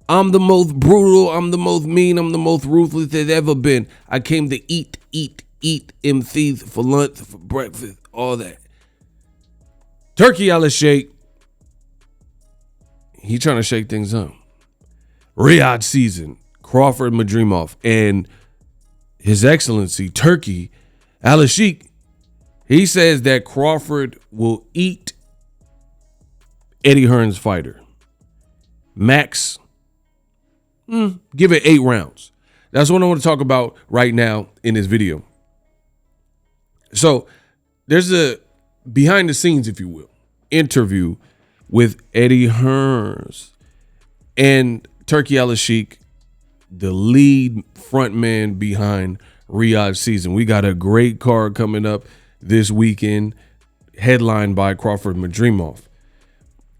I'm the most brutal, I'm the most mean, I'm the most ruthless there's ever been. I came to eat MCs for lunch, for breakfast, all that. Turki Alalshikh, he trying to shake things up. Riyadh season, Crawford Madrimov, and His Excellency Turki Alalshikh, he says that Crawford will eat Eddie Hearn's fighter. Max, give it 8 rounds. That's what I want to talk about right now in this video. So there's a behind the scenes, if you will, interview with Eddie Hearn and Turki Alalshikh, the lead frontman behind Riyadh season. We got a great card coming up this weekend, headlined by Crawford Madrimov.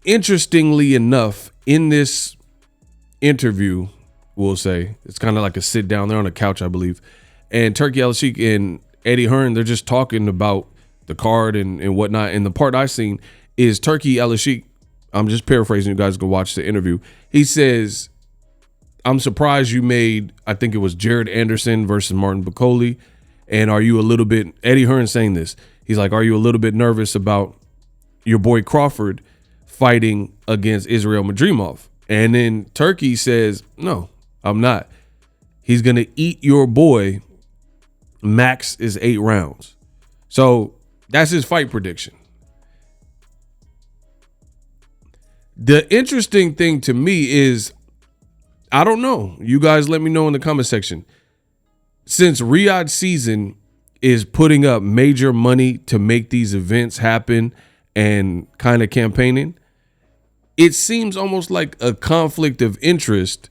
Interestingly enough, in this interview, we'll say, it's kind of like a sit down. They're on a couch, I believe. And Turki Alalshikh and Eddie Hearn, they're just talking about the card and whatnot. And the part I seen is Turki Alalshikh, I'm just paraphrasing, you guys can watch the interview. He says, I'm surprised you made, I think it was Jared Anderson versus Martin Bakole. And are you a little bit, Eddie Hearn saying this, he's like, are you a little bit nervous about your boy Crawford fighting against Israil Madrimov? And then Turki says, no, I'm not. He's going to eat your boy. Max is 8 rounds. So that's his fight prediction. The interesting thing to me is, I don't know. You guys let me know in the comment section. Since Riyadh season is putting up major money to make these events happen and kind of campaigning, it seems almost like a conflict of interest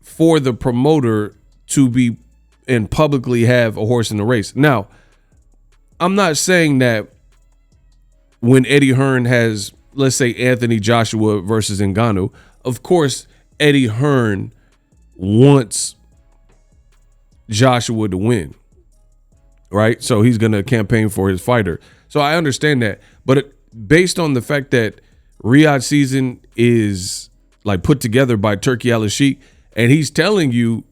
for the promoter to be and publicly have a horse in the race. Now, I'm not saying that when Eddie Hearn has, let's say, Anthony Joshua versus Ngannou, of course, Eddie Hearn wants Joshua to win, right? So he's going to campaign for his fighter. So I understand that. But based on the fact that Riyadh season is like put together by Turki Alalshikh, and he's telling you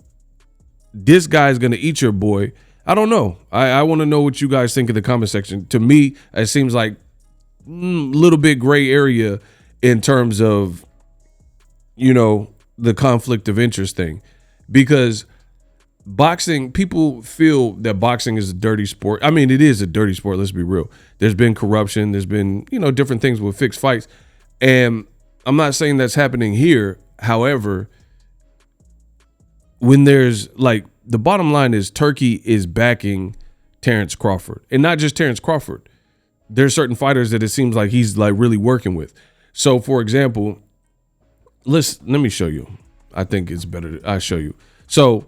this guy's going to eat your boy, I don't know. I want to know what you guys think in the comment section. To me, it seems like a little bit gray area in terms of, you know, the conflict of interest thing, because boxing, people feel that boxing is a dirty sport. I mean, it is a dirty sport. Let's be real. There's been corruption. There's been, you know, different things with fixed fights. And I'm not saying that's happening here. However, when there's like, the bottom line is Turki is backing Terence Crawford, and not just Terence Crawford. There's certain fighters that it seems like he's like really working with. So for example, let me show you. I think it's better I show you. So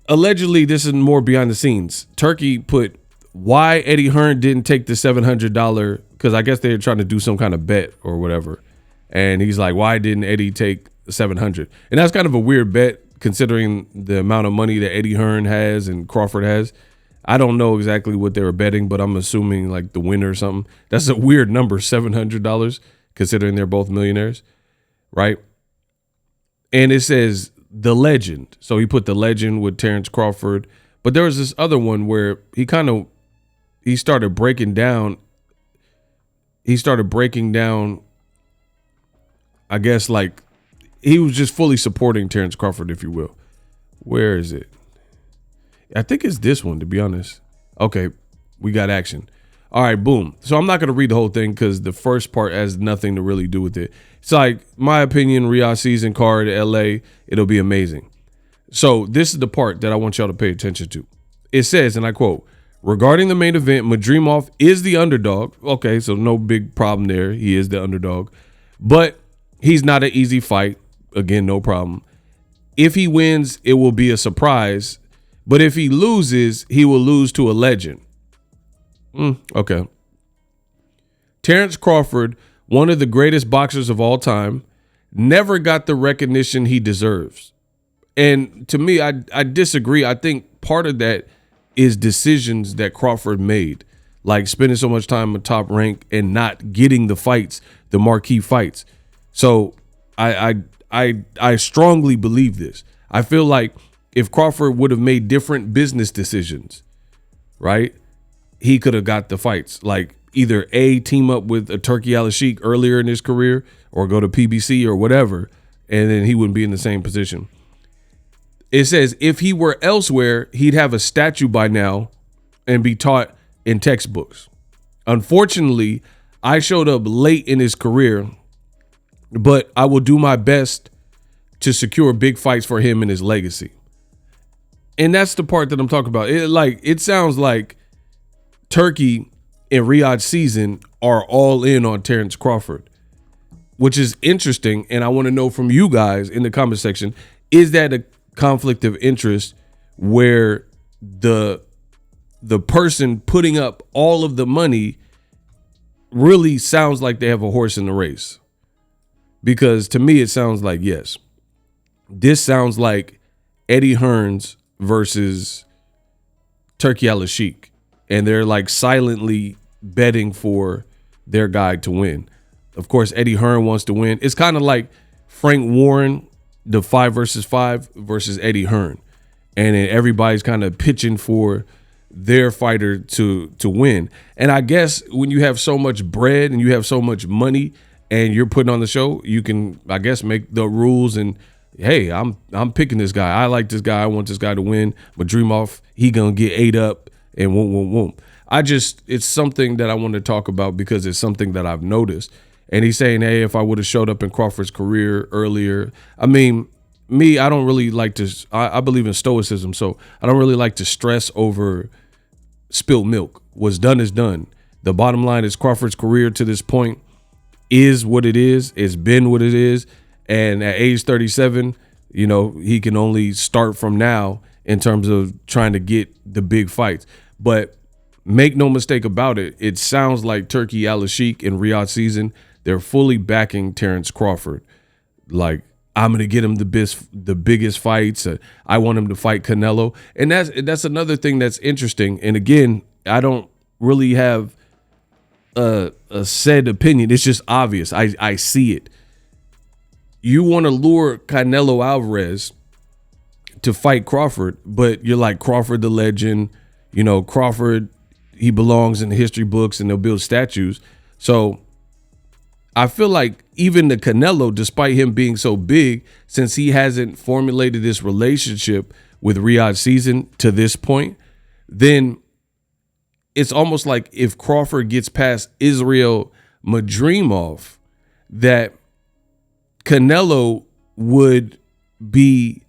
allegedly, this is more behind the scenes. Turki put why Eddie Hearn didn't take the $700, because I guess they're trying to do some kind of bet or whatever. And he's like, why didn't Eddie take the $700? And that's kind of a weird bet considering the amount of money that Eddie Hearn has and Crawford has. I don't know exactly what they were betting, but I'm assuming like the winner or something. That's a weird number, $700, considering they're both millionaires, right? And it says the legend. So he put the legend with Terence Crawford. But there was this other one where he started breaking down, I guess, like, he was just fully supporting Terence Crawford, if you will. Where is it? I think it's this one, to be honest. Okay, we got action. All right, boom. So I'm not going to read the whole thing because the first part has nothing to really do with it. It's like, my opinion, Riyadh season card, LA, it'll be amazing. So this is the part that I want y'all to pay attention to. It says, and I quote, regarding the main event, Madrimov is the underdog. Okay, so no big problem there. He is the underdog. But he's not an easy fight. Again, no problem. If he wins, it will be a surprise. But if he loses, he will lose to a legend. Okay. Terence Crawford, one of the greatest boxers of all time, never got the recognition he deserves. And to me, I disagree. I think part of that is decisions that Crawford made, like spending so much time in top rank and not getting the fights, the marquee fights. So I strongly believe this. I feel like if Crawford would have made different business decisions, right, he could have got the fights. Like either A, team up with a Turki Alalshikh earlier in his career, or go to PBC or whatever, and then he wouldn't be in the same position. It says if he were elsewhere, he'd have a statue by now and be taught in textbooks. Unfortunately, I showed up late in his career, but I will do my best to secure big fights for him and his legacy. And that's the part that I'm talking about. It sounds like Turki and Riyadh Season are all in on Terence Crawford, which is interesting. And I want to know from you guys in the comment section, is that a conflict of interest where the person putting up all of the money really sounds like they have a horse in the race? Because to me, it sounds like yes. This sounds like Eddie Hearns versus Turki Alalshikh, and they're like silently betting for their guy to win. Of course, Eddie Hearn wants to win. It's kind of like Frank Warren, the 5 versus 5 versus Eddie Hearn, and then everybody's kind of pitching for their fighter to win. And I guess when you have so much bread and you have so much money and you're putting on the show, you can, I guess, make the rules and, hey, I'm picking this guy. I like this guy. I want this guy to win. Madrimov, he gonna get ate up and won't. It's something that I want to talk about because it's something that I've noticed. And he's saying, hey, if I would have showed up in Crawford's career earlier, I mean, me, I don't really like to, I believe in stoicism, so I don't really like to stress over spilled milk. What's done is done. The bottom line is Crawford's career to this point is what it is. It's been what it is. And at age 37, you know, he can only start from now in terms of trying to get the big fights. But make no mistake about it, it sounds like Turki Alalshikh and Riyadh Season, they're fully backing Terence Crawford. Like, I'm gonna get him the biggest fights. I want him to fight Canelo, and that's another thing that's interesting. And again, I don't really have a said opinion. It's just obvious. I see it. You want to lure Canelo Alvarez to fight Crawford, but you're like, Crawford the legend. You know, Crawford, he belongs in the history books, and they'll build statues. So I feel like even the Canelo, despite him being so big, since he hasn't formulated this relationship with Riyadh Season to this point, then it's almost like if Crawford gets past Israil Madrimov, that Canelo would be,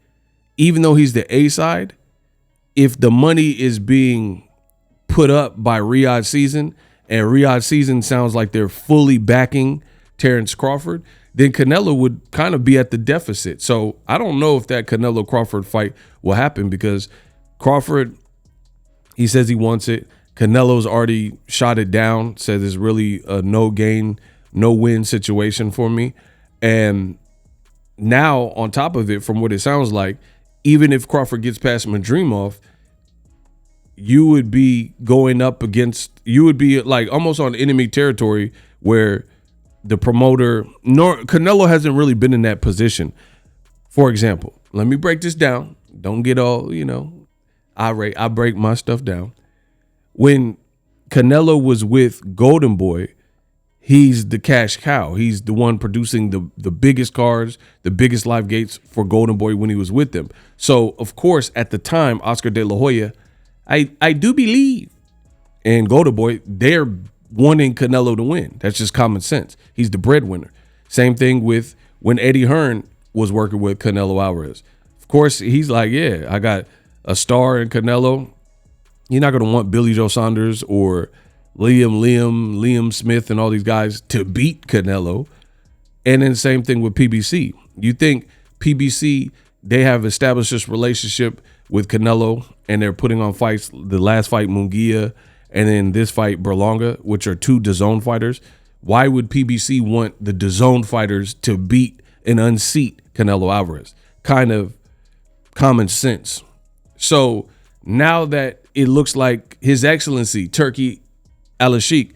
even though he's the A side, if the money is being put up by Riyadh Season, and Riyadh Season sounds like they're fully backing Terence Crawford, then Canelo would kind of be at the deficit. So I don't know if that Canelo Crawford fight will happen, because Crawford, he says he wants it. Canelo's already shot it down, says it's really a no gain, no win situation for me. And now on top of it, from what it sounds like, even if Crawford gets past Madrimov, you would be going up against, you would be like almost on enemy territory where the promoter, nor Canelo hasn't really been in that position. For example, let me break this down. Don't get all, you know, irate. I break my stuff down. When Canelo was with Golden Boy, he's the cash cow. He's the one producing the biggest cards, the biggest live gates for Golden Boy when he was with them. So, of course, at the time, Oscar De La Hoya, I do believe, and Golden Boy, they're wanting Canelo to win. That's just common sense. He's the breadwinner. Same thing with when Eddie Hearn was working with Canelo Alvarez. Of course, he's like, yeah, I got a star in Canelo. You're not going to want Billy Joe Saunders or Liam Smith and all these guys to beat Canelo. And then same thing with PBC. You think PBC, they have established this relationship with Canelo and they're putting on fights, the last fight, Munguia, and then this fight, Berlanga, which are two DAZN fighters. Why would PBC want the DAZN fighters to beat and unseat Canelo Alvarez? Kind of common sense. So now that it looks like His Excellency Turki Alalshikh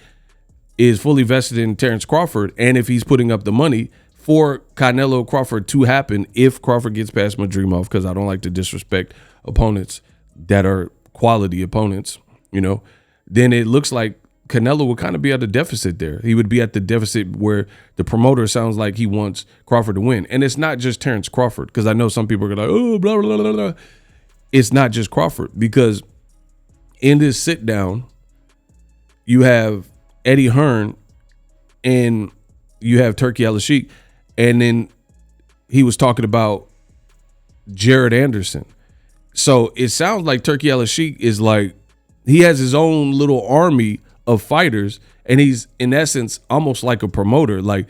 is fully vested in Terence Crawford, and if he's putting up the money, for Canelo Crawford to happen, if Crawford gets past Madrimov, because I don't like to disrespect opponents that are quality opponents, you know, then it looks like Canelo would kind of be at a deficit there. He would be at the deficit where the promoter sounds like he wants Crawford to win. And it's not just Terence Crawford, because I know some people are like, oh, blah, blah, blah, blah. It's not just Crawford, because in this sit down, you have Eddie Hearn and you have Turki Alalshikh, and then he was talking about Jared Anderson. So it sounds like Turki Alalshikh is like, he has his own little army of fighters, and he's in essence almost like a promoter, like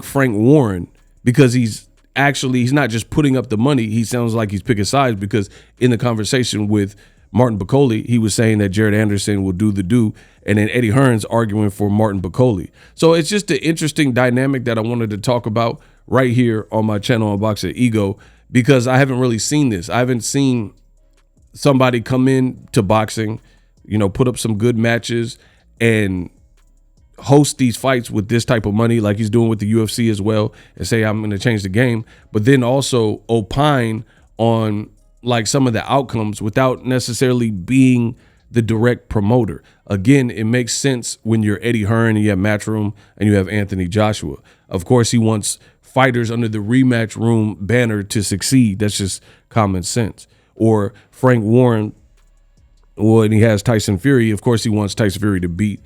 Frank Warren, because he's not just putting up the money. He sounds like he's picking sides, because in the conversation with Martin Bacoli, he was saying that Jared Anderson will do the do, and then Eddie Hearn's arguing for Martin Bacoli. So it's just an interesting dynamic that I wanted to talk about right here on my channel on Boxing Ego, because I haven't really seen this. I haven't seen somebody come in to boxing, you know, put up some good matches and host these fights with this type of money like he's doing with the UFC as well, and say, I'm going to change the game, but then also opine on like some of the outcomes without necessarily being the direct promoter. Again, it makes sense when you're Eddie Hearn and you have Matchroom and you have Anthony Joshua. Of course, he wants fighters under the Rematch Room banner to succeed. That's just common sense. Or Frank Warren, when he has Tyson Fury, of course he wants Tyson Fury to beat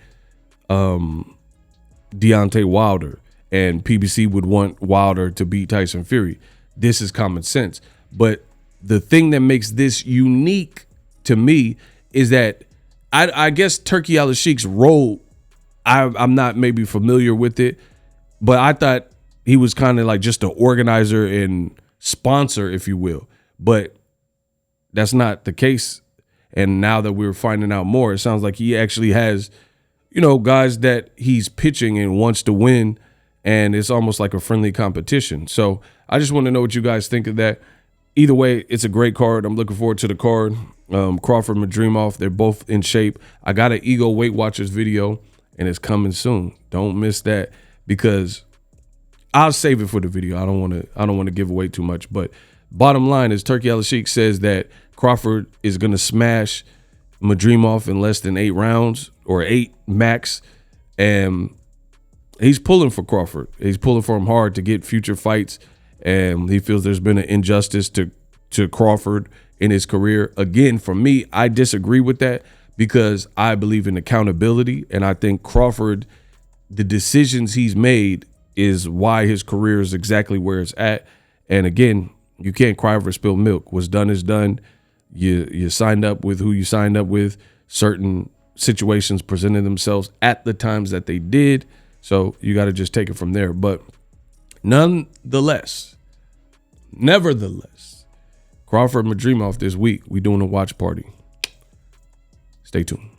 Deontay Wilder, and PBC would want Wilder to beat Tyson Fury. This is common sense. But the thing that makes this unique to me is that I guess Turki Alalshikh's role, I'm not maybe familiar with it, but I thought he was kind of like just an organizer and sponsor, if you will. But that's not the case. And now that we're finding out more, it sounds like he actually has, you know, guys that he's pitching and wants to win, and it's almost like a friendly competition. So I just want to know what you guys think of that. Either way, it's a great card. I'm looking forward to the card. Crawford, Madrimov, they're both in shape. I got an Ego Weight Watchers video, and it's coming soon. Don't miss that, because I'll save it for the video. I don't want to give away too much, but bottom line is Turki Alalshikh says that Crawford is going to smash Madrimov in less than 8 rounds, or 8 max, and he's pulling for Crawford. He's pulling for him hard to get future fights, and he feels there's been an injustice to Crawford in his career. Again, for me, I disagree with that, because I believe in accountability, and I think Crawford, the decisions he's made is why his career is exactly where it's at. And again, you can't cry over spilled milk. What's done is done. You signed up with who you signed up with. Certain situations presented themselves at the times that they did, so you got to just take it from there. But nevertheless, Crawford Madrimov this week, we doing a watch party. Stay tuned.